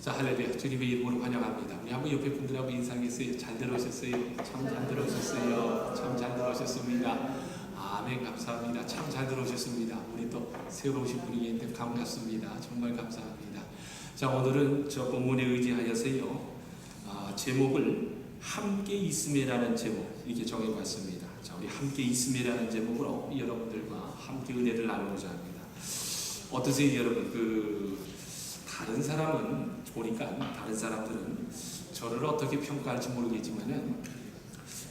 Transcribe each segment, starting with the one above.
자, 할렐루야. 주님의 이름으로 환영합니다. 우리 한번 옆에 분들하고 인사하겠어요. 잘 들어오셨어요? 참 잘 들어오셨어요. 참 잘 들어오셨습니다. 아멘. 감사합니다. 참 잘 들어오셨습니다. 우리 또 새로 오신 분이 있는데 반갑습니다. 정말 감사합니다. 자, 오늘은 저 본문에 의지하여서요. 제목을 함께 있음이라는 제목 이렇게 정해봤습니다. 자, 우리 함께 있음이라는 제목으로 여러분들과 함께 은혜를 나누고자 합니다. 어떠세요, 여러분? 다른 사람은 보니까 다른 사람들은 저를 어떻게 평가할지 모르겠지만은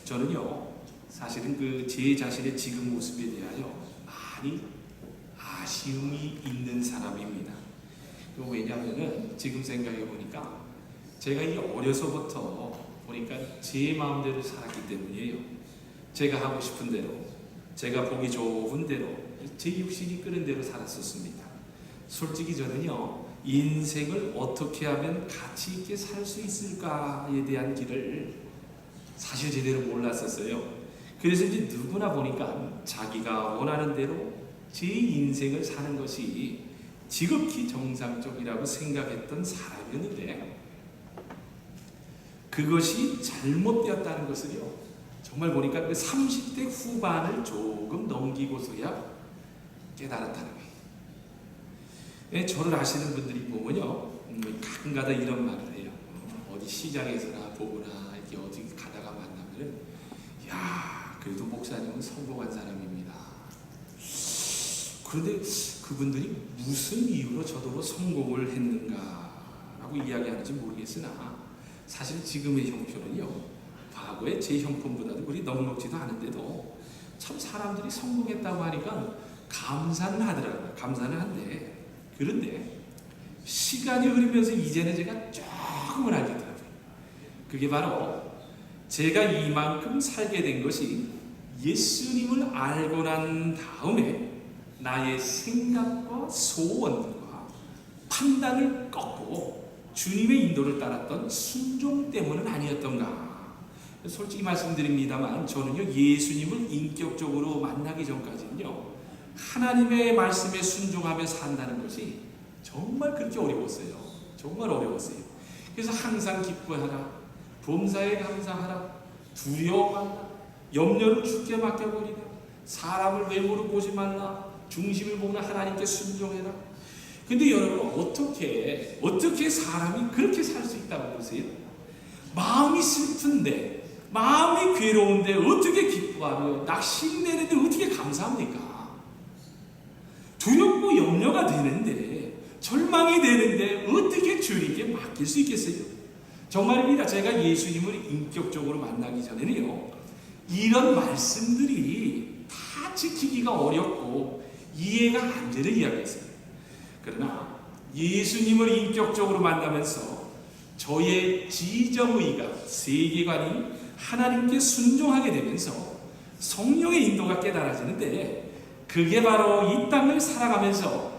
저는요 사실은 제 자신의 지금 모습에 대하여 많이 아쉬움이 있는 사람입니다. 왜냐하면은 지금 생각해 보니까 제가 이 어려서부터 보니까 제 마음대로 살았기 때문이에요. 제가 하고 싶은 대로, 제가 보기 좋은 대로, 제 육신이 끄는 대로 살았었습니다. 솔직히 저는요 인생을 어떻게 하면 가치 있게 살 수 있을까에 대한 길을 사실 제대로 몰랐었어요. 그래서 이제 누구나 보니까 자기가 원하는 대로 제 인생을 사는 것이 지극히 정상적이라고 생각했던 사람이었는데 그것이 잘못되었다는 것을요 정말 보니까 30대 후반을 조금 넘기고서야 깨달았다는 거예요. 저를 아시는 분들이 보면요 가끔가다 이런 말을 해요. 어디 시장에서나 보거나 이렇게 어디 가다가 만나면은 야 그래도 목사님은 성공한 사람입니다. 그런데 그분들이 무슨 이유로 저더러 성공을 했는가라고 이야기하는지 모르겠으나 사실 지금의 형편은요 과거의 제 형편보다도 그리 넉넉지도 않은데도 참 사람들이 성공했다고 하니까 감사는 하더라고요. 감사는 한데 그런데 시간이 흐르면서 이제는 제가 조금은 알겠더라고요. 그게 바로 제가 이만큼 살게 된 것이 예수님을 알고 난 다음에 나의 생각과 소원과 판단을 꺾고 주님의 인도를 따랐던 순종 때문은 아니었던가. 솔직히 말씀드립니다만 저는요 예수님을 인격적으로 만나기 전까지는요 하나님의 말씀에 순종하며 산다는 것이 정말 그렇게 어려웠어요. 정말 어려웠어요. 그래서 항상 기뻐하라, 범사에 감사하라, 두려워하라, 염려를 주께 맡겨버리라, 사람을 외모로 보지 말라, 중심을 보나 하나님께 순종해라. 근데 여러분 어떻게 사람이 그렇게 살 수 있다고 보세요? 마음이 슬픈데, 마음이 괴로운데 어떻게 기뻐하며 낙심되는데 어떻게 감사합니까? 두렵고 염려가 되는데 절망이 되는데 어떻게 주님께 맡길 수 있겠어요? 정말입니다. 제가 예수님을 인격적으로 만나기 전에는요 이런 말씀들이 다 지키기가 어렵고 이해가 안 되는 이야기였어요. 그러나 예수님을 인격적으로 만나면서 저의 지정의가 세계관이 하나님께 순종하게 되면서 성령의 인도가 깨달아지는데 그게 바로 이 땅을 살아가면서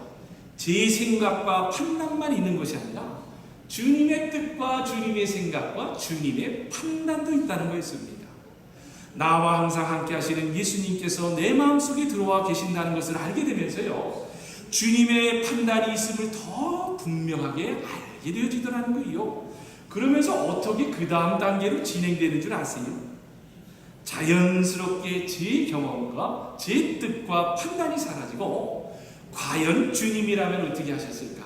제 생각과 판단만 있는 것이 아니라 주님의 뜻과 주님의 생각과 주님의 판단도 있다는 거였습니다. 나와 항상 함께 하시는 예수님께서 내 마음속에 들어와 계신다는 것을 알게 되면서요 주님의 판단이 있음을 더 분명하게 알게 되어지더라는 거예요. 그러면서 어떻게 그 다음 단계로 진행되는 줄 아세요? 자연스럽게 제 경험과 제 뜻과 판단이 사라지고 과연 주님이라면 어떻게 하셨을까?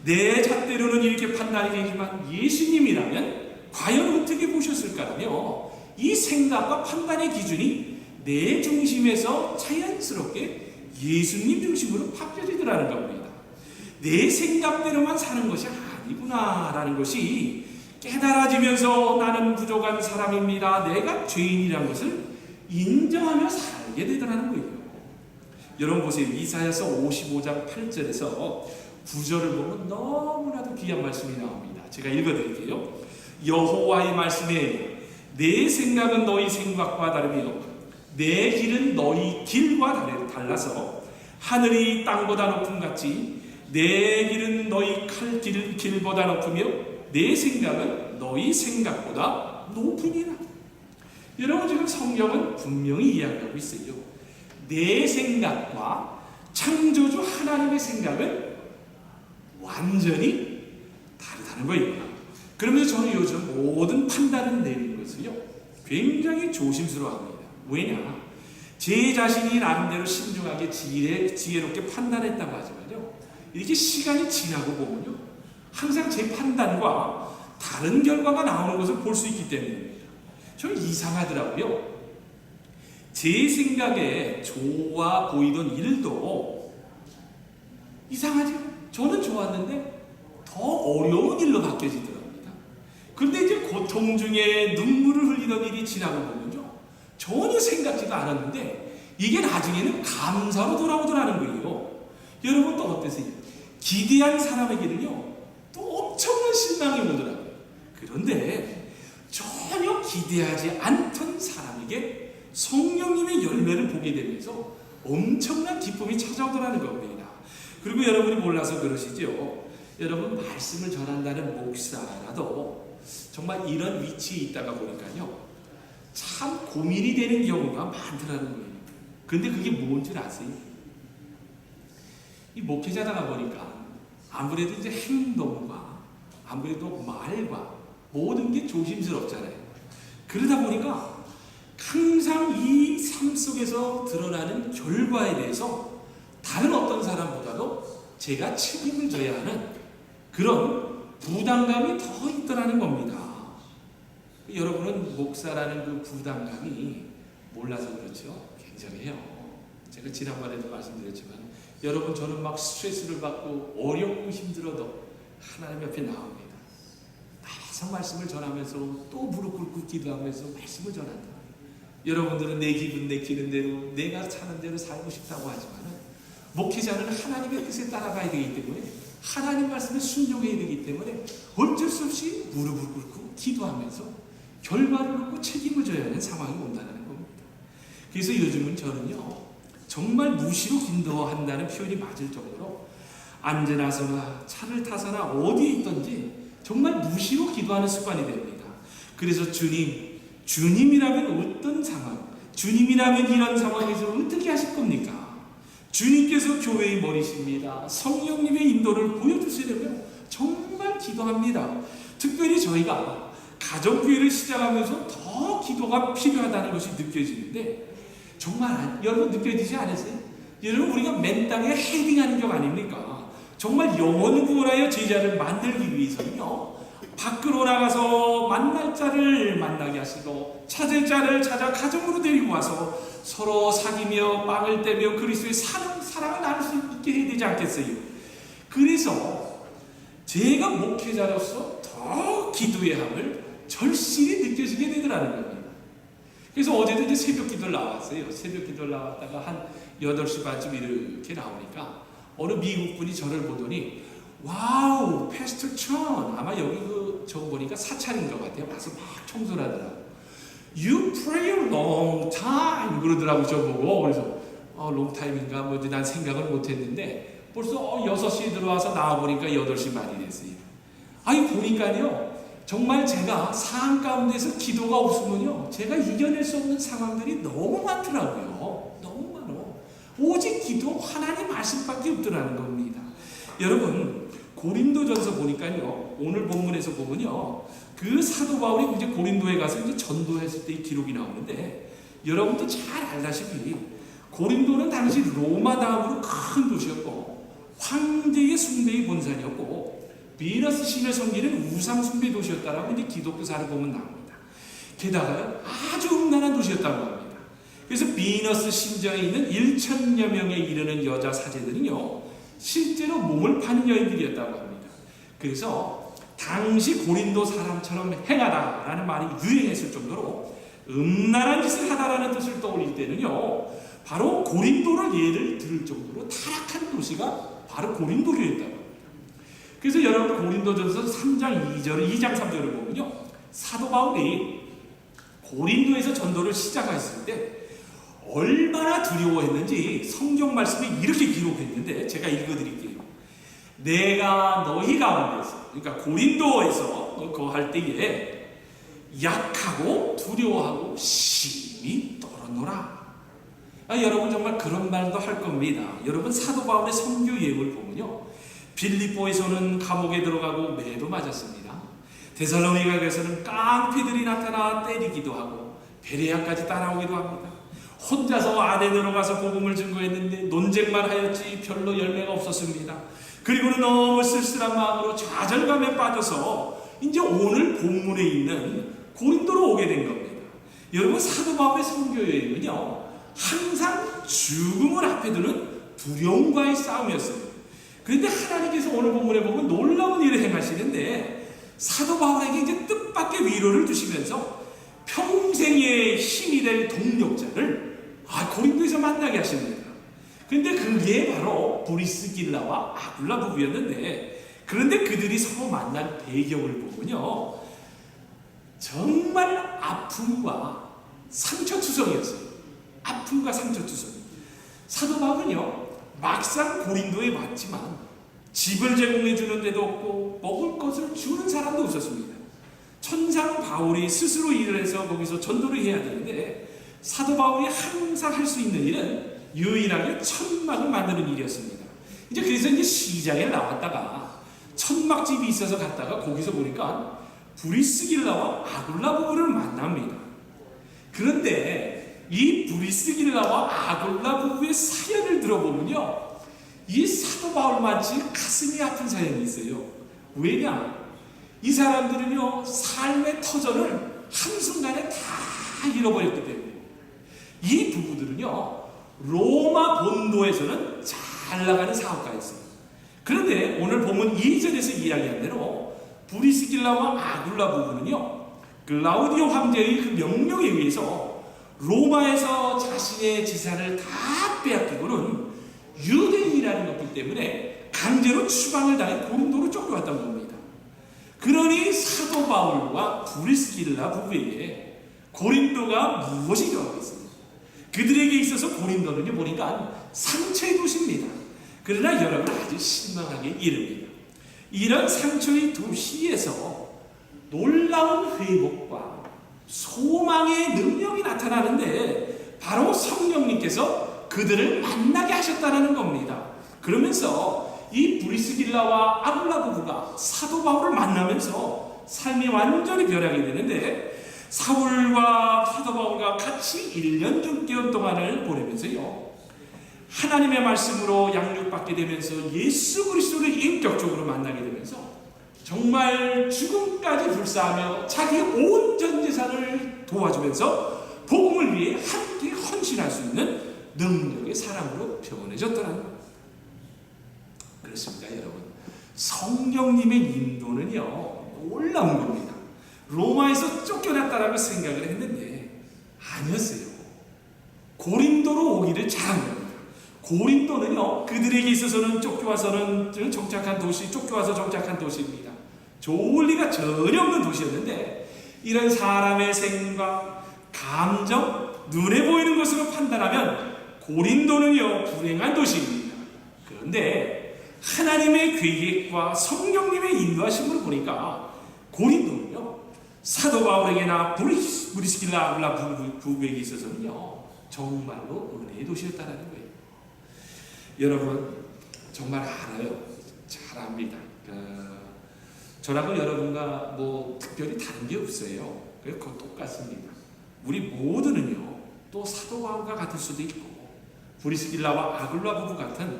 내 잣대로는 이렇게 판단이 되지만 예수님이라면 과연 어떻게 보셨을까라며 이 생각과 판단의 기준이 내 중심에서 자연스럽게 예수님 중심으로 바뀌어지더라는 겁니다. 내 생각대로만 사는 것이 아니구나라는 것이 깨달아지면서 나는 부족한 사람입니다. 내가 죄인이라는 것을 인정하며 살게 되더라는 거예요. 여러분 보세요. 이사야서 55장 8절에서 9절을 보면 너무나도 귀한 말씀이 나옵니다. 제가 읽어드릴게요. 여호와의 말씀에 내 생각은 너희 생각과 다르며 내 길은 너희 길과 달라서 하늘이 땅보다 높음 같이 내 길은 너희 칼 길보다 높으며 내 생각은 너희 생각보다 높으니라. 여러분 지금 성경은 분명히 이야기하고 있어요. 내 생각과 창조주 하나님의 생각은 완전히 다르다. 하는 거예요. 그러면서 저는 요즘 모든 판단을 내리는 것을요 굉장히 조심스러워합니다. 왜냐? 제 자신이 나름대로 신중하게 지혜롭게 판단했다고 하지만요, 이렇게 시간이 지나고 보면요 항상 제 판단과 다른 결과가 나오는 것을 볼 수 있기 때문입니다. 저는 이상하더라고요. 제 생각에 좋아 보이던 일도 이상하죠? 저는 좋았는데 더 어려운 일로 바뀌어지더랍니다. 그런데 이제 고통 중에 눈물을 흘리던 일이 지나고 보면요 전혀 생각지도 않았는데 이게 나중에는 감사로 돌아오더라는 거예요. 여러분 또 어떠세요? 기대한 사람에게는요 또 엄청난 실망이 오더라고요. 그런데 전혀 기대하지 않던 사람에게 성령님의 열매를 보게 되면서 엄청난 기쁨이 찾아오더라는 겁니다. 그리고 여러분이 몰라서 그러시죠. 여러분 말씀을 전한다는 목사라도 정말 이런 위치에 있다가 보니까요 참 고민이 되는 경우가 많더라는 거예요. 근데 그게 뭔 줄 아세요? 이 목회자다가 보니까 아무래도 이제 행동과 아무래도 말과 모든 게 조심스럽잖아요. 그러다 보니까 항상 이 삶 속에서 드러나는 결과에 대해서 다른 어떤 사람보다도 제가 책임을 져야 하는 그런 부담감이 더 있더라는 겁니다. 여러분은 목사라는 그 부담감이 몰라서 그렇죠. 굉장해요. 제가 지난번에도 말씀드렸지만 여러분 저는 막 스트레스를 받고 어렵고 힘들어도 하나님 옆에 나옵니다. 나와서 말씀을 전하면서 또 무릎 꿇고 기도하면서 말씀을 전한다. 여러분들은 내 기분 내키는 대로 내가 사는 대로 살고 싶다고 하지만 목회자는 하나님의 뜻에 따라가야 되기 때문에 하나님 말씀에 순종해야 되기 때문에 어쩔 수 없이 무릎을 꿇고 기도하면서 결과를 놓고 책임을 져야 하는 상황이 온다는 겁니다. 그래서 요즘은 저는요 정말 무시로 기도한다는 표현이 맞을 정도로 앉아나서나 차를 타서나 어디에 있든지 정말 무시로 기도하는 습관이 됩니다. 그래서 주님이라면 어떤 상황, 주님이라면 이런 상황에서 어떻게 하실 겁니까? 주님께서 교회의 머리십니다. 성령님의 인도를 보여주시려면 정말 기도합니다. 특별히 저희가 가정교회를 시작하면서 더 기도가 필요하다는 것이 느껴지는데 정말 여러분 느껴지지 않으세요? 여러분 우리가 맨 땅에 헤딩하는 격 아닙니까? 정말 영혼 구원하여 제자를 만들기 위해서는요 밖으로 나가서 만날 자를 만나게 하시고 찾을 자를 찾아 가정으로 데리고 와서 서로 사귀며 빵을 떼며 그리스도의 사랑을 나눌 수 있게 해야 되지 않겠어요? 그래서 제가 목회자로서 더 기도의 함을 절실히 느껴지게 되더라는 겁니다. 그래서 어제도 이제 새벽 기도를 나왔어요. 새벽 기도를 나왔다가 한 8시 반쯤 이렇게 나오니까 어느 미국 분이 저를 보더니 와우, 패스터 천 아마 여기 저거 보니까 사찰인 것 같아요. 와서 막 청소를 하더라고요. You pray a long time 그러더라고 저보고. 그래서 long time인가 뭐지 난 생각을 못했는데 벌써 6시에 들어와서 나와보니까 8시 반이 됐어요. 아니 보니까요 정말 제가 상황 가운데서 기도가 없으면요 제가 이겨낼 수 없는 상황들이 너무 많더라고요. 너무 많어. 오직 기도 하나님 말씀밖에 없더라는 겁니다. 여러분 고린도전서 보니까요 오늘 본문에서 보면요 그 사도 바울이 이제 고린도에 가서 이제 전도했을 때의 기록이 나오는데 여러분도 잘 알다시피 고린도는 당시 로마 다음으로 큰 도시였고 황제의 숭배의 본산이었고 비너스 신을 섬기는 우상 숭배 도시였다라고 이제 기독교사를 보면 나옵니다. 게다가 아주 음란한 도시였다고 합니다. 그래서 비너스 신전에 있는 1,000여 명에 이르는 여자 사제들은요 실제로 몸을 파는 여인들이었다고 합니다. 그래서 당시 고린도 사람처럼 행하다라는 말이 유행했을 정도로 음란한 짓을 하다라는 뜻을 떠올릴 때는요 바로 고린도를 예를 들을 정도로 타락한 도시가 바로 고린도교였다고 합니다. 그래서 여러분 고린도전서 3장 3절을 보면요 사도 바울이 고린도에서 전도를 시작했을 때 얼마나 두려워했는지 성경 말씀이 이렇게 기록했는데 제가 읽어드릴게요. 내가 너희 가운데서 그러니까 고린도에서 거할 때에 약하고 두려워하고 심히 떨었노라. 여러분 정말 그런 말도 할 겁니다. 여러분 사도 바울의 선교 예를 보면요 빌립보에서는 감옥에 들어가고 매도 맞았습니다. 데살로니가에서는 깡패들이 나타나 때리기도 하고 베레아까지 따라오기도 합니다. 혼자서 안에 들어가서 복음을 증거했는데 논쟁만 하였지 별로 열매가 없었습니다. 그리고는 너무 쓸쓸한 마음으로 좌절감에 빠져서 이제 오늘 본문에 있는 고린도로 오게 된 겁니다. 여러분, 사도 바울의 선교여행은요, 항상 죽음을 앞에 두는 두려움과의 싸움이었어요. 그런데 하나님께서 오늘 본문에 보면 놀라운 일을 행하시는데 사도 바울에게 이제 뜻밖의 위로를 주시면서 평생의 힘이 될 동력자를 고린도에서 만나게 하십니다. 그런데 그게 바로 브리스길라와 아굴라 부부였는데, 그런데 그들이 서로 만난 배경을 보면요, 정말 아픔과 상처투성이었어요. 아픔과 상처투성. 사도 바울은요, 막상 고린도에 왔지만 집을 제공해 주는 데도 없고 먹을 것을 주는 사람도 없었습니다. 천상 바울이 스스로 일을 해서 거기서 전도를 해야 되는데 사도 바울이 항상 할 수 있는 일은 유일하게 천막을 만드는 일이었습니다. 그래서 이제 시장에 나왔다가 천막집이 있어서 갔다가 거기서 보니까 브리스길라와 아굴라 부부를 만납니다. 그런데 이 브리스길라와 아굴라 부부의 사연을 들어보면요, 이 사도 바울마치 가슴이 아픈 사연이 있어요. 왜냐? 이 사람들은요, 삶의 터전을 한순간에 다 잃어버렸기 때문에. 이 부부들은요, 로마 본도에서는 잘 나가는 사업가였어요. 그런데 오늘 본문 2절에서 이야기한 대로 브리스길라와 아굴라 부부는요, 글라우디오 황제의 그 명령에 의해서 로마에서 자신의 재산을 다 빼앗기고는 유대인이라는 것이기 때문에 강제로 추방을 당해 고린도로 쫓겨왔던 겁니다. 그러니 사도 바울과 브리스길라 부부에게 고린도가 무엇이 좋았겠습니까? 그들에게 있어서 고린도는요, 보니까 상처의 도시입니다. 그러나 여러분, 아주 신명하게 이릅니다. 이런 상처의 도시에서 놀라운 회복과 소망의 능력이 나타나는데 바로 성령님께서 그들을 만나게 하셨다는 겁니다. 그러면서 이 브리스길라와 아굴라 부부가 사도 바울을 만나면서 삶이 완전히 변하게 되는데, 사울과 사도 바울과 같이 1년 6개월 동안을 보내면서요, 하나님의 말씀으로 양육받게 되면서 예수 그리스도를 인격적으로 만나게 되면서 정말 죽음까지 불사하며 자기 온 전 재산을 도와주면서 복음을 위해 함께 헌신할 수 있는 능력의 사람으로 변해졌더라는 겁니다. 그렇습니다, 여러분. 성령님의 인도는요, 놀라운 겁니다. 로마에서 쫓겨났다라고 생각을 했는데 아니었어요. 고린도로 오기를 잘한 겁니다. 고린도는요, 그들에게 있어서는 쫓겨와서 정착한 도시입니다. 좋을 리가 전혀 없는 도시였는데, 이런 사람의 생각, 감정, 눈에 보이는 것으로 판단하면 고린도는요, 불행한 도시입니다. 그런데 하나님의 계획과 성령님의 인도하심으로 보니까 고린도는요, 사도 바울에게나 브리스길라 아굴라 부부에게 있어서는요, 정말로 은혜의 도시였다는 거예요. 여러분, 정말 알아요. 잘 압니다. 저라고 여러분과 특별히 다른 게 없어요. 그거 똑같습니다. 우리 모두는요, 또 사도 바울과 같을 수도 있고 브리스길라와 아굴라 부부 같은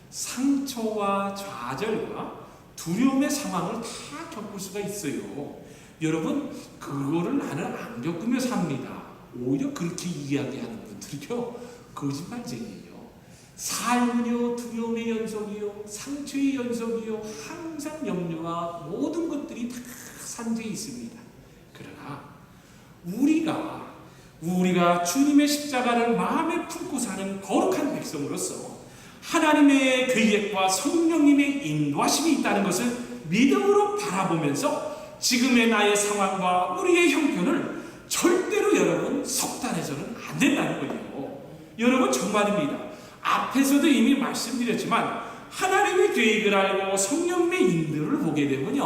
상처와 좌절과 두려움의 상황을 다 겪을 수가 있어요. 여러분, 그거를 나는 안 겪으며 삽니다. 오히려 그렇게 이야기하는 분들이요, 거짓말쟁이에요. 삶은요, 두려움의 연속이요, 상처의 연속이요, 항상 염려와 모든 것들이 다 산재해 있습니다. 그러나 우리가 주님의 십자가를 마음에 품고 사는 거룩한 백성으로서 하나님의 계획과 성령님의 인도하심이 있다는 것을 믿음으로 바라보면서 지금의 나의 상황과 우리의 형편을 절대로 여러분 속단해서는 안 된다는 거예요. 여러분, 정말입니다. 앞에서도 이미 말씀드렸지만 하나님의 계획을 알고 성령의 인도를 보게 되면요,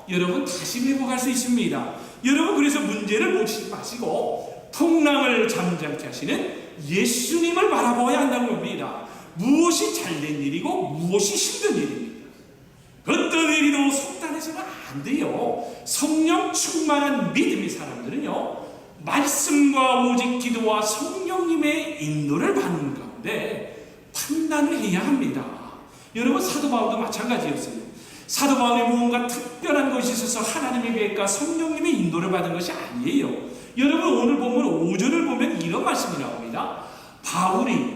여러분 다시 회복할 수 있습니다. 여러분, 그래서 문제를 묻지 마시고 풍랑을 잠잠케 하시는 예수님을 바라보아야 한다는 겁니다. 무엇이 잘된 일이고 무엇이 힘든 일입니까? 안 돼요. 성령 충만한 믿음의 사람들은요, 말씀과 오직 기도와 성령님의 인도를 받는 가운데 판단을 해야 합니다. 여러분, 사도 바울도 마찬가지였어요. 사도 바울이 무언가 특별한 것이 있어서 하나님의 계획과 성령님의 인도를 받은 것이 아니에요. 여러분, 오늘 본문 5절을 보면 이런 말씀이 나옵니다. 바울이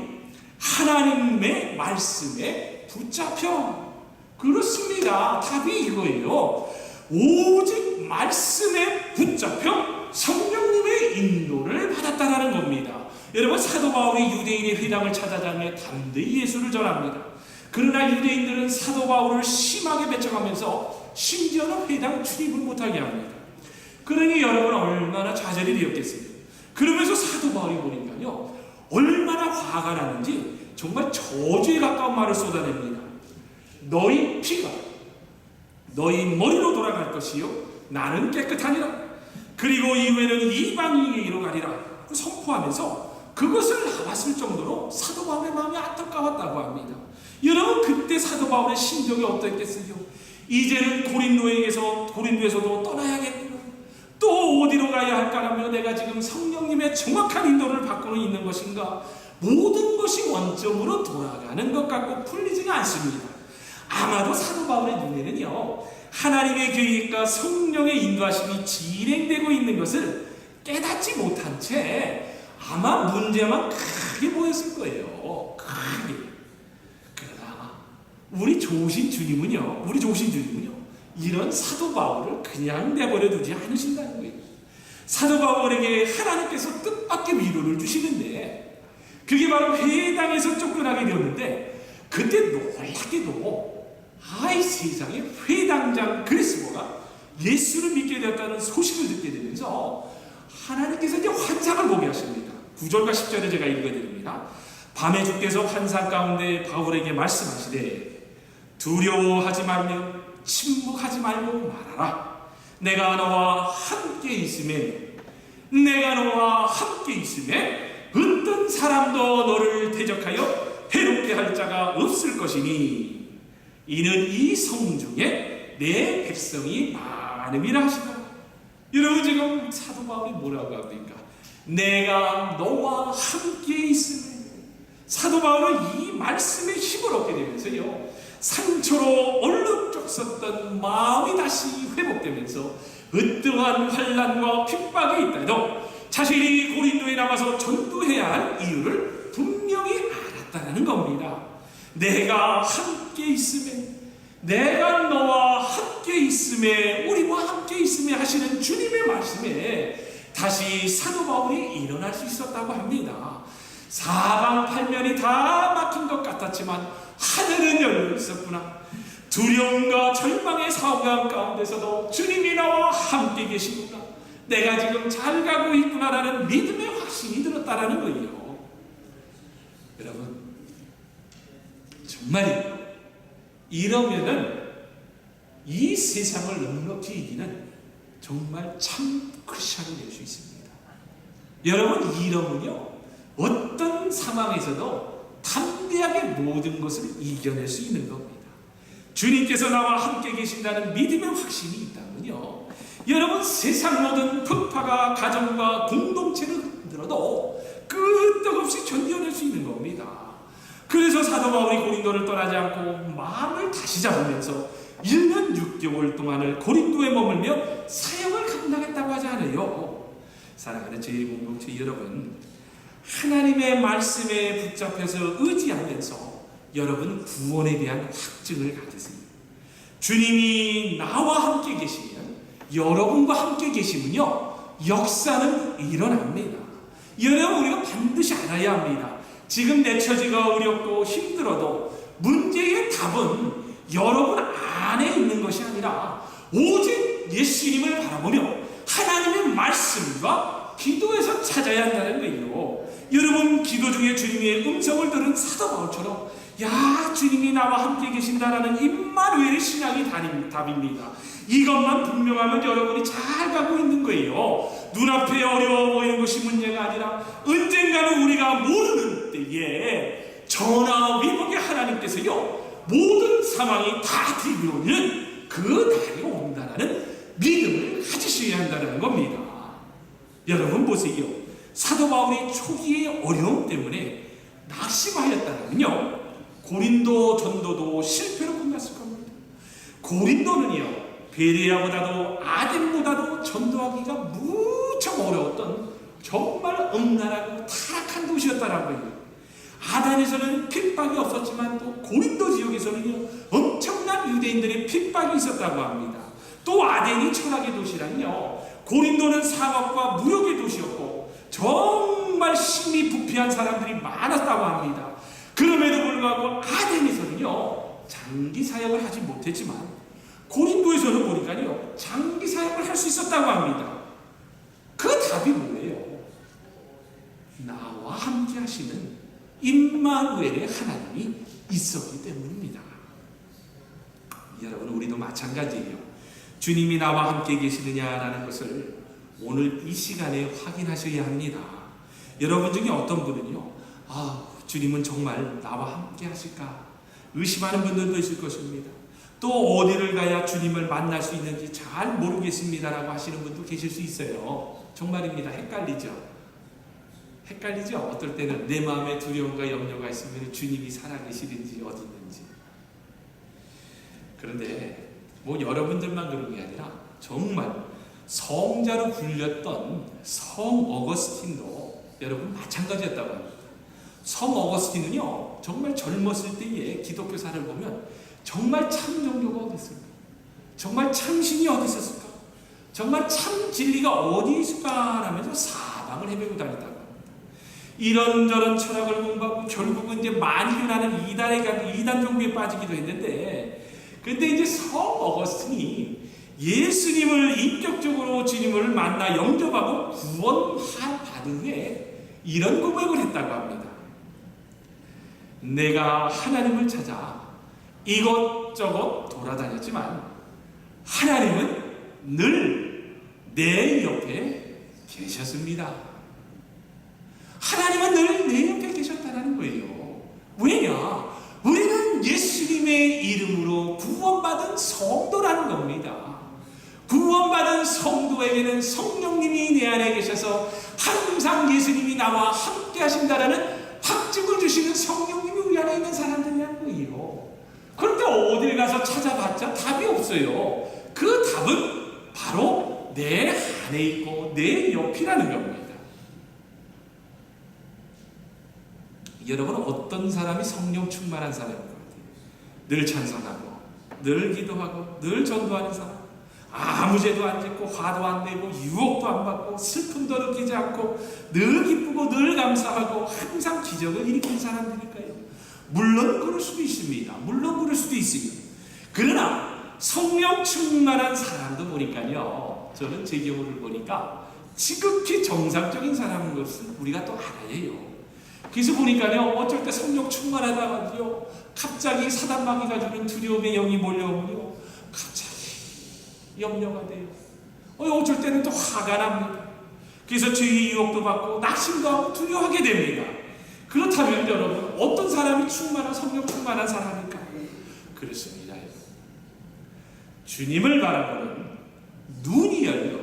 하나님의 말씀에 붙잡혀. 그렇습니다. 답이 이거예요. 오직 말씀에 붙잡혀 성령님의 인도를 받았다는 겁니다. 여러분, 사도 바울이 유대인의 회당을 찾아다니며 담대히 예수를 전합니다. 그러나 유대인들은 사도 바울을 심하게 배척하면서 심지어는 회당 출입을 못하게 합니다. 그러니 여러분, 얼마나 좌절이 되었겠어요. 그러면서 사도 바울이 보니까요, 얼마나 화가 나는지 정말 저주에 가까운 말을 쏟아냅니다. 너희 피가 너희 머리로 돌아갈 것이요, 나는 깨끗하니라. 그리고 이후에는 이방인에게로 가리라 선포하면서 그것을 나왔을 정도로 사도 바울의 마음이 안타까웠다고 합니다. 여러분, 그때 사도 바울의 심정이 어떻겠어요? 이제는 고린도에서도 떠나야겠구나. 또 어디로 가야 할까라며 내가 지금 성령님의 정확한 인도를 받고는 있는 것인가? 모든 것이 원점으로 돌아가는 것 같고 풀리지가 않습니다. 아마도 사도 바울의 눈에는요, 하나님의 계획과 성령의 인도하심이 진행되고 있는 것을 깨닫지 못한 채 아마 문제만 크게 보였을 거예요. 크게. 그러나 우리 좋으신 주님은요, 이런 사도 바울을 그냥 내버려 두지 않으신다는 거예요. 사도 바울에게 하나님께서 뜻밖의 위로를 주시는데, 그게 바로 회당에서 쫓겨나게 되었는데, 그때 놀랍게도 이 세상에 회당장 그리스도가 예수를 믿게 되었다는 소식을 듣게 되면서 하나님께서 이제 환상을 보게 하십니다. 9절과 10절에 제가 읽어드립니다. 밤에 주께서 환상 가운데 바울에게 말씀하시되 두려워하지 말며 침묵하지 말고 말하라. 내가 너와 함께 있음에 어떤 사람도 너를 대적하여 해롭게 할 자가 없을 것이니 이는 이 성중에 내 백성이 많음이라 하시다. 여러분, 지금 사도 바울이 뭐라고 합니까? 내가 너와 함께 있음에. 사도 바울은 이 말씀에 힘을 얻게 되면서요, 상처로 얼룩졌었던 마음이 다시 회복되면서 어떠한 환난과 핍박이 있다도 자신이 고린도에 남아서 전도해야 할 이유를 분명히 알았다는 겁니다. 내가 함께 있음에, 내가 너와 함께 있음에, 우리와 함께 있음에 하시는 주님의 말씀에 다시 사도 바울이 일어날 수 있었다고 합니다. 사방팔면이 다 막힌 것 같았지만 하늘은 열려 있었구나. 두려움과 절망의 사고감 가운데서도 주님이 나와 함께 계시구나. 내가 지금 잘 가고 있구나라는 믿음의 확신이 들었다라는 거예요. 여러분, 정말이에요. 이러면은 이 세상을 넉넉히 이기는 정말 참 크리스천이 될 수 있습니다. 여러분, 이러면요, 어떤 상황에서도 담대하게 모든 것을 이겨낼 수 있는 겁니다. 주님께서 나와 함께 계신다는 믿음의 확신이 있다면요, 여러분, 세상 모든 풍파가 가정과 공동체를 흔들어도 끄떡없이 견뎌낼 수 있는 겁니다. 그래서 사도 바울이 고린도를 떠나지 않고 마음을 다시 잡으면서 1년 6개월 동안을 고린도에 머물며 사역을 감당했다고 하지 않아요. 사랑하는 제 공동체 여러분, 하나님의 말씀에 붙잡혀서 의지하면서 여러분 구원에 대한 확증을 가지세요. 주님이 나와 함께 계시면, 여러분과 함께 계시면요, 역사는 일어납니다. 여러분, 우리가 반드시 알아야 합니다. 지금 내 처지가 어렵고 힘들어도 문제의 답은 여러분 안에 있는 것이 아니라 오직 예수님을 바라보며 하나님의 말씀과 기도에서 찾아야 한다는 거예요. 여러분, 기도 중에 주님의 음성을 들은 사도 바울처럼, 야, 주님이 나와 함께 계신다라는 임마누엘의 신앙이 답입니다. 이것만 분명하면 여러분이 잘 가고 있는 거예요. 눈앞에 어려워 보이는 것이 문제가 아니라 언젠가는 우리가 모르는 때에 전화위복의 하나님께서요, 모든 상황이 다 뒤집어지는 그 날이 온다라는 믿음을 가지셔야 한다는 겁니다. 여러분 보세요. 사도 바울이 초기의 어려움 때문에 낙심하였다면요, 고린도 전도도 실패로 끝났을 겁니다. 고린도는요, 베레아보다도 아덴보다도 전도하기가 무척 어려웠던 정말 음란하고 타락한 도시였다라고요. 아덴에서는 핍박이 없었지만 또 고린도 지역에서는요, 엄청난 유대인들의 핍박이 있었다고 합니다. 또 아덴이 철학의 도시라니요, 고린도는 상업과 무역의 도시였고 정말 심히 부패한 사람들이 많았다고 합니다. 그럼에도 불구하고 아덴에서는요, 장기 사역을 하지 못했지만 고린도에서는 보니까요, 장기 사역을 할 수 있었다고 합니다. 그 답이 뭐예요? 나와 함께 하시는 임마누엘의 하나님이 있었기 때문입니다. 여러분, 우리도 마찬가지예요. 주님이 나와 함께 계시느냐라는 것을 오늘 이 시간에 확인하셔야 합니다. 여러분 중에 어떤 분은요, 주님은 정말 나와 함께 하실까 의심하는 분들도 있을 것입니다. 또 어디를 가야 주님을 만날 수 있는지 잘 모르겠습니다라고 하시는 분도 계실 수 있어요. 정말입니다. 헷갈리죠? 어떨 때는 내 마음에 두려움과 염려가 있으면 주님이 살아계시는지 어디 있는지. 그런데 뭐 여러분들만 그런 게 아니라 정말 성자로 불렸던 성 어거스틴도 여러분 마찬가지였다고 합니다. 성 어거스틴은요, 정말 젊었을 때의 기독교사를 보면 정말 참 종교가 어디 있을까? 정말 참신이 어디 있었을까? 정말 참 진리가 어디 있을까? 하면서 사방을 헤매고 다녔다고 합니다. 이런저런 철학을 공부하고 결국은 이제 만류라는 이단 종교에 빠지기도 했는데, 근데 이제 성 어거스틴이 예수님을 인격적으로 주님을 만나 영접하고 구원받은 후에 이런 고백을 했다고 합니다. 내가 하나님을 찾아 이것저것 돌아다녔지만 하나님은 늘 내 옆에 계셨습니다. 하나님은 늘 내 옆에 계셨다는 거예요. 왜냐? 우리는 예수님의 이름으로 구원받은 성도라는 겁니다. 구원받은 성도에게는 성령님이 내 안에 계셔서 항상 예수님이 나와 함께 하신다라는 확증을 주시는 성령님이 우리 안에 있는 사람들이라는 거예요. 그런데 어딜 가서 찾아봤자 답이 없어요. 그 답은 바로 내 안에 있고 내 옆이라는 겁니다. 여러분, 어떤 사람이 성령 충만한 사람인 것 같아요? 늘 찬송하고 늘 기도하고 늘 전도하는 사람, 아무 죄도 안 짓고 화도 안 내고 유혹도 안 받고 슬픔도 느끼지 않고 늘 기쁘고 늘 감사하고 항상 기적을 일으키는 사람들일까요? 물론 그럴 수도 있습니다. 물론 그럴 수도 있습니다. 그러나 성령 충만한 사람도 보니까요, 저는 제 경우를 보니까 지극히 정상적인 사람인 것을 우리가 또 알아야 해요. 그래서 보니까요, 어쩔 때 성령 충만하다가요, 갑자기 사단마귀가 주는 두려움의 영이 몰려오면요, 갑자기 염려가 돼요. 어쩔 때는 또 화가 납니다. 그래서 죄의 유혹도 받고 낙심도 하고 두려워하게 됩니다. 그렇다면 여러분, 어떤 사람이 성령 충만한 사람일까요? 그렇습니다. 주님을 바라보는 눈이 열려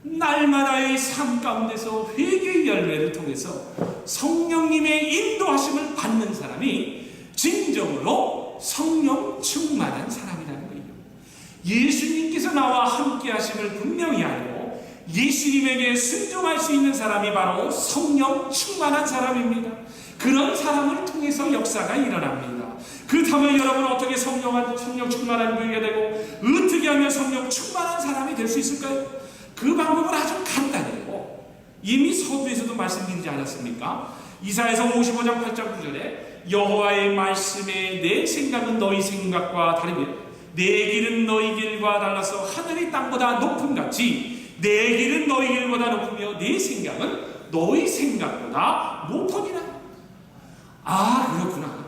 날마다의 삶 가운데서 회개의 열매를 통해서 성령님의 인도하심을 받는 사람이 진정으로 성령 충만한 사람이라는 거예요. 예수님께서 나와 함께 하심을 분명히 알고 예수님에게 순종할 수 있는 사람이 바로 성령 충만한 사람입니다. 그런 사람을 통해서 역사가 일어납니다. 그렇다면 여러분, 어떻게 성령 충만한 교회가 되고 어떻게 하면 성령 충만한 사람이 될 수 있을까요? 그 방법은 아주 간단해요. 이미 서두에서도 말씀드리지 않았습니까? 이사야서 55장 8절 9절에 여호와의 말씀에 내 생각은 너희 생각과 다르며 내 길은 너희 길과 달라서 하늘이 땅보다 높음같이 내 길은 너희 길보다 높으며 내 생각은 너희 생각보다 높으니라. 그렇구나.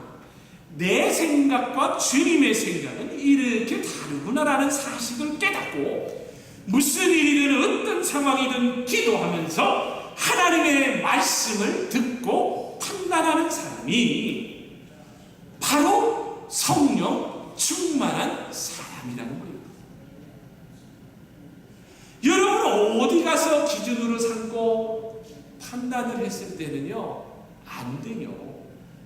내 생각과 주님의 생각은 이렇게 다르구나라는 사실을 깨닫고 무슨 일이든 어떤 상황이든 기도하면서 하나님의 말씀을 듣고 판단하는 사람이 바로 성령 충만한 사람 아니라는 거예요. 여러분 어디 가서 기준으로 삼고 판단을 했을 때는요, 안 돼요.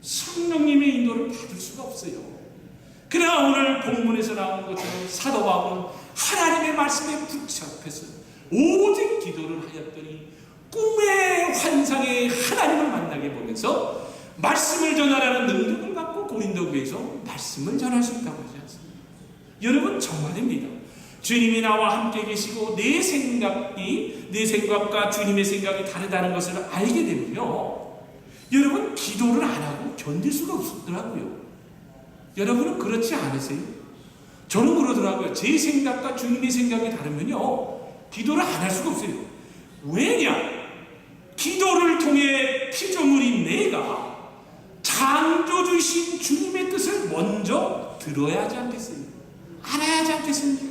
성령님의 인도를 받을 수가 없어요. 그러나 오늘 본문에서 나온 것처럼 사도 바울은 하나님의 말씀에 붙잡혀서 오직 기도를 하였더니 꿈의 환상에 하나님을 만나게 보면서 말씀을 전하라는 능력을 받고 고린도 교회에서 말씀을 전할 수 있다고 하지 않습니까? 여러분 정말입니다. 주님이 나와 함께 계시고 내 생각과 주님의 생각이 다르다는 것을 알게 되면요, 여러분 기도를 안 하고 견딜 수가 없더라고요. 여러분은 그렇지 않으세요? 저는 그러더라고요. 제 생각과 주님의 생각이 다르면요, 기도를 안 할 수가 없어요. 왜냐? 기도를 통해 피조물인 내가 창조주신 주님의 뜻을 먼저 들어야 하지 않겠어요? 알아야 하지 않겠습니까?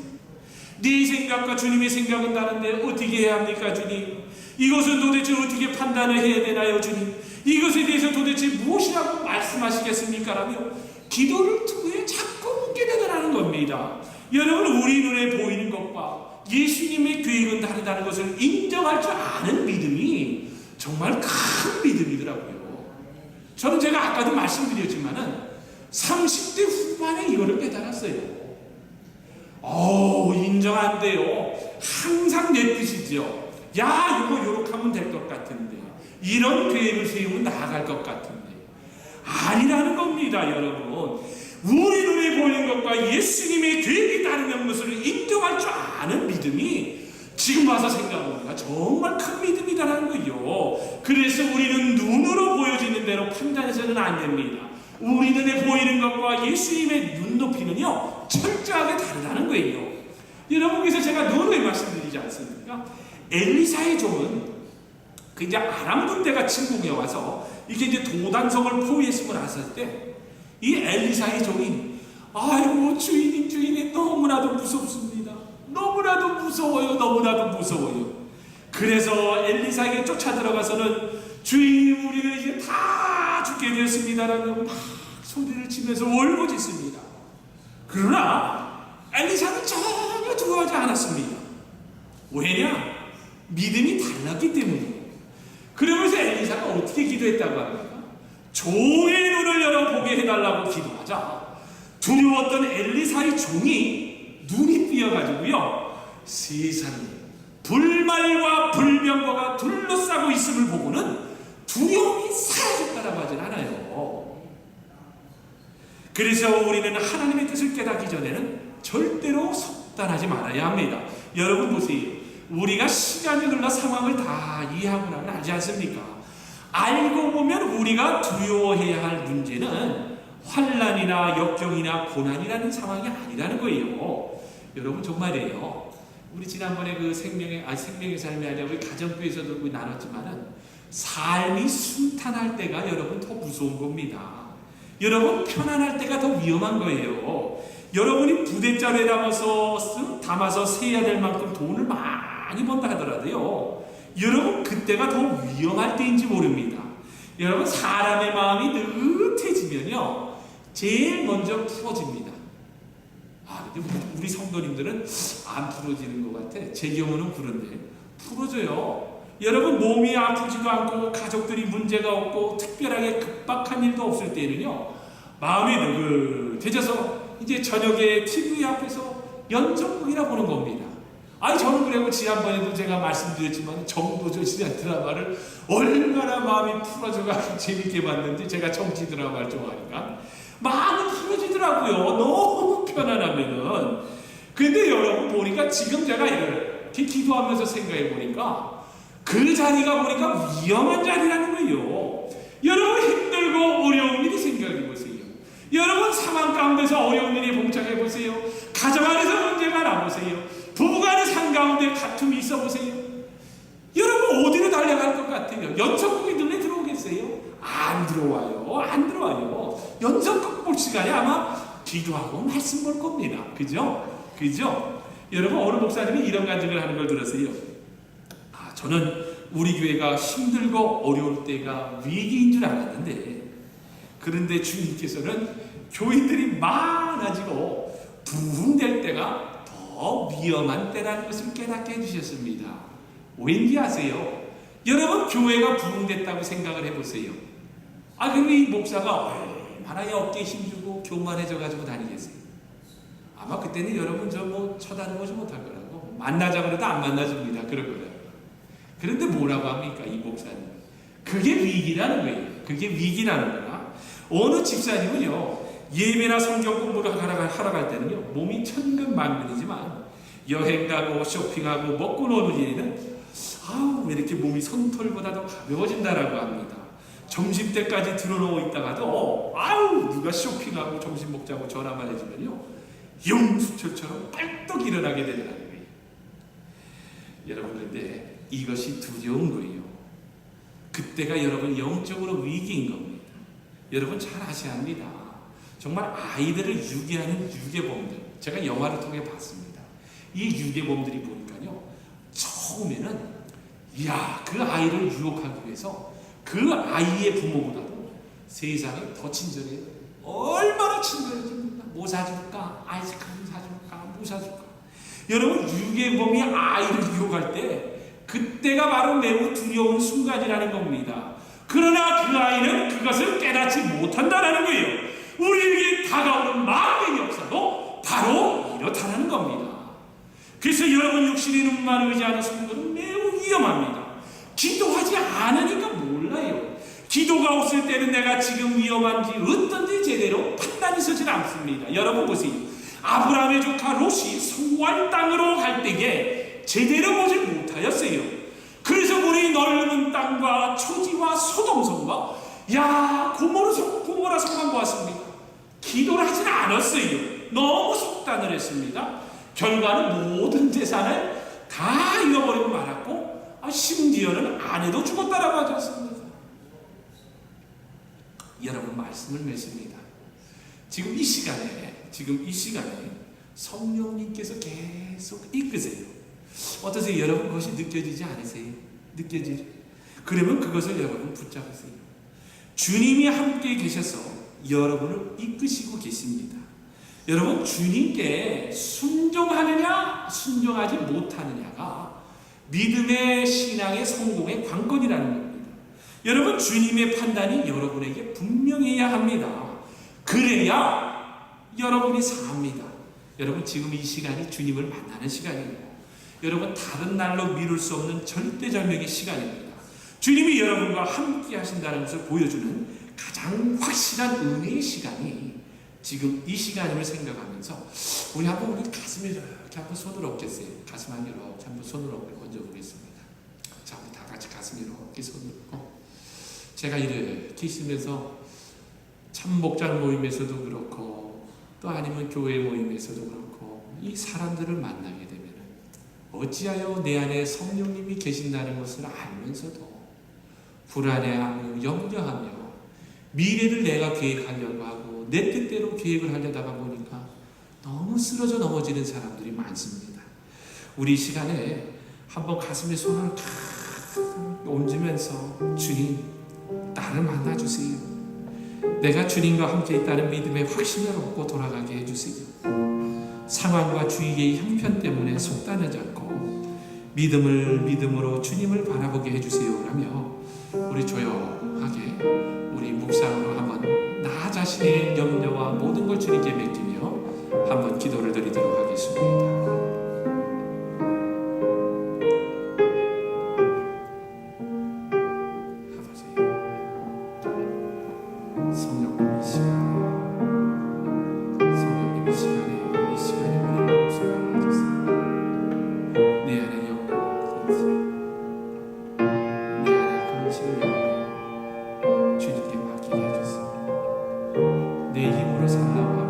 네 생각과 주님의 생각은 다른데 어떻게 해야 합니까, 주님? 이것은 도대체 어떻게 판단을 해야 되나요, 주님? 이것에 대해서 도대체 무엇이라고 말씀하시겠습니까? 라며 기도를 통해 자꾸 묻게 되더라는 겁니다. 여러분, 우리 눈에 보이는 것과 예수님의 계획은 다르다는 것을 인정할 줄 아는 믿음이 정말 큰 믿음이더라고요. 저는 제가 아까도 말씀드렸지만은 30대 후반에 이거를 깨달았어요. 인정 안 돼요. 항상 내 뜻이죠. 야, 이거 요렇게 하면 될 것 같은데, 이런 계획을 세우면 나아갈 것 같은데, 아니라는 겁니다. 여러분, 우리 눈에 보이는 것과 예수님의 계획이 다른 것을 인정할 줄 아는 믿음이 지금 와서 생각해보니까 정말 큰 믿음이라는 거예요. 그래서 우리는 눈으로 보여지는 대로 판단해서는 안 됩니다. 우리 눈에 보이는 것과 예수님의 눈높이는요, 철저하게 다르다는 거예요. 여러분께서 제가 늘 말씀드리지 않습니까? 엘리사의 종은 그 이제 아람 군대가 침공해 와서 이게 이제 도단성을 포위했으면 나섰을 때 이 엘리사의 종이, 아이고 주인이 너무나도 무섭습니다. 너무나도 무서워요. 그래서 엘리사에게 쫓아 들어가서는 주인님, 우리는 이제 다 죽게 되었습니다라며 막 소리를 치면서 울부짖습니다. 그러나 엘리사는 전혀 두려워하지 않았습니다. 왜냐? 믿음이 달랐기 때문이에요. 그러면서 엘리사가 어떻게 기도했다고 합니까? 종의 눈을 열어보게 해달라고 기도하자 두려웠던 엘리사의 종이 눈이 삐어가지고요, 세상에 불말과 불병거가 둘러싸고 있음을 보고는 두려움이 사라졌다라고 하진 않아요. 그래서 우리는 하나님의 뜻을 깨닫기 전에는 절대로 속단하지 말아야 합니다. 여러분 보세요. 우리가 시간이 흘러 상황을 다 이해하고 나면 알지 않습니까? 알고 보면 우리가 두려워해야 할 문제는 환난이나 역경이나 고난이라는 상황이 아니라는 거예요. 여러분 정말이에요. 우리 지난번에 그 생명의 삶이 아니라 우리 가정교회에서도 나눴지만은 삶이 순탄할 때가 여러분 더 무서운 겁니다. 여러분 편안할 때가 더 위험한 거예요. 여러분이 부대짜리에 담아서 세야 될 만큼 돈을 많이 번다 하더라도요, 여러분 그때가 더 위험할 때인지 모릅니다. 여러분 사람의 마음이 느긋해지면요, 제일 먼저 풀어집니다. 근데 우리 성도님들은 안 풀어지는 것 같아. 제 경우는 그런데 풀어져요. 여러분 몸이 아프지도 않고 가족들이 문제가 없고 특별하게 급박한 일도 없을 때는요, 마음이 느긋해져서 이제 저녁에 TV 앞에서 연속극이나 보는 겁니다. 저는 그리고 지난번에도 제가 말씀드렸지만 정도전이라는 드라마를 얼마나 마음이 풀어져가지고 재밌게 봤는데, 제가 정치 드라마를 좋아하니까 마음이 풀어지더라고요. 너무 편안하면은. 근데 여러분 보니까 지금 제가 이렇게 기도하면서 생각해 보니까 그 자리가 보니까 위험한 자리라는 거예요. 여러분 힘들고 어려운 일이 생각해 보세요. 여러분 상황 가운데서 어려운 일에 봉착해 보세요. 가정 안에서 문제가 나보세요. 부부간의 상가운데 다툼이 있어 보세요. 여러분 어디로 달려갈 것 같아요? 연속극이 눈에 들어오겠어요? 안 들어와요. 연속극 볼 시간에 아마 기도하고 말씀 볼 겁니다. 그죠? 여러분 어느 목사님이 이런 간증을 하는 걸 들었어요. 저는 우리 교회가 힘들고 어려울 때가 위기인 줄 알았는데, 그런데 주님께서는 교인들이 많아지고 부흥될 때가 더 위험한 때라는 것을 깨닫게 해주셨습니다. 왠지 아세요? 여러분 교회가 부흥됐다고 생각을 해보세요. 그럼 이 목사가 얼마나 어깨에 힘주고 교만해져가지고 다니겠어요? 아마 그때는 여러분 저 뭐 쳐다보지 못할 거라고, 만나자 그래도 안 만나줍니다. 그럴 거라고. 그런데 뭐라고 합니까? 이 목사님. 그게 위기라는 거예요. 그게 위기라는 거야. 어느 집사님은요, 예배나 성경 공부를 하러 갈 때는요, 몸이 천근만근이지만 여행 가고 쇼핑하고 먹고 노는 일에는 왜 이렇게 몸이 손털보다 더 가벼워진다라고 합니다. 점심때까지 들어놓고 있다가도 누가 쇼핑하고 점심 먹자고 전화만 해주면요, 용수철처럼 빨떡 일어나게 되더라는 거예요. 여러분, 그런데 이것이 두려운 거예요. 그때가 여러분 영적으로 위기인 겁니다. 여러분 잘 아셔야 합니다. 정말 아이들을 유괴하는 유괴범들, 제가 영화를 통해 봤습니다. 이 유괴범들이 보니까요, 처음에는 그 아이를 유혹하기 위해서 그 아이의 부모보다도 세상에 더 친절해요. 얼마나 친절해집니까? 뭐 사줄까? 아이스크림 사줄까? 뭐 사줄까? 여러분, 유괴범이 아이를 유혹할 때 그때가 바로 매우 두려운 순간이라는 겁니다. 그러나 그 아이는 그것을 깨닫지 못한다는 거예요. 우리에게 다가오는 마음의 역사도 바로 이렇다는 겁니다. 그래서 여러분, 육신의 눈만 의지하는 성도는 매우 위험합니다. 기도하지 않으니까 몰라요. 기도가 없을 때는 내가 지금 위험한지 어떤지 제대로 판단이 서질 않습니다. 여러분 보세요. 아브라함의 조카 롯이 성공한 땅으로 갈 때에 제대로 보지 못하였어요. 그래서 우리 넓은 땅과 초지와 소돔성과 고모라 성만 보았습니다. 기도를 하진 않았어요. 너무 속단을 했습니다. 결과는 모든 재산을 다 잃어버리고 말았고, 심지어는 아내도 죽었다라고 하지 않습니까? 여러분, 말씀을 맺습니다. 지금 이 시간에 성령님께서 계속 이끄세요. 어떠세요? 여러분, 그것이 느껴지지 않으세요? 느껴지죠? 그러면 그것을 여러분 붙잡으세요. 주님이 함께 계셔서 여러분을 이끄시고 계십니다. 여러분, 주님께 순종하느냐 순종하지 못하느냐가 믿음의 신앙의 성공의 관건이라는 겁니다. 여러분, 주님의 판단이 여러분에게 분명해야 합니다. 그래야 여러분이 삽니다. 여러분, 지금 이 시간이 주님을 만나는 시간이에요. 여러분, 다른 날로 미룰 수 없는 절대절명의 시간입니다. 주님이 여러분과 함께 하신다는 것을 보여주는 가장 확실한 은혜의 시간이 지금 이 시간임을 생각하면서 우리 가슴에 이렇게 한번 손을 얹겠어요. 가슴 한 개로 한번 손을 얹어보겠습니다. 자, 우리 다 같이 가슴 이렇게 손을 얹고, 제가 이렇게 있으면서 참 목장 모임에서도 그렇고 또 아니면 교회 모임에서도 그렇고 이 사람들을 만나게 되면 어찌하여 내 안에 성령님이 계신다는 것을 알면서도 불안해하며 염려하며 미래를 내가 계획하려고 하고 내 뜻대로 계획을 하려다가 보니까 너무 쓰러져 넘어지는 사람들이 많습니다. 우리 시간에 한번 가슴에 손을 얹으면서 주님, 나를 만나주세요. 내가 주님과 함께 있다는 믿음의 확신을 얻고 돌아가게 해주세요. 상황과 주위의 형편 때문에 속단하지 않고 믿음으로 주님을 바라보게 해주세요. 라며 우리 조용하게 우리 묵상으로 한번 나 자신의 염려와 모든 걸 주님께 맡기며 한번 기도를 드리도록 하겠습니다. 내 힘으로 살라고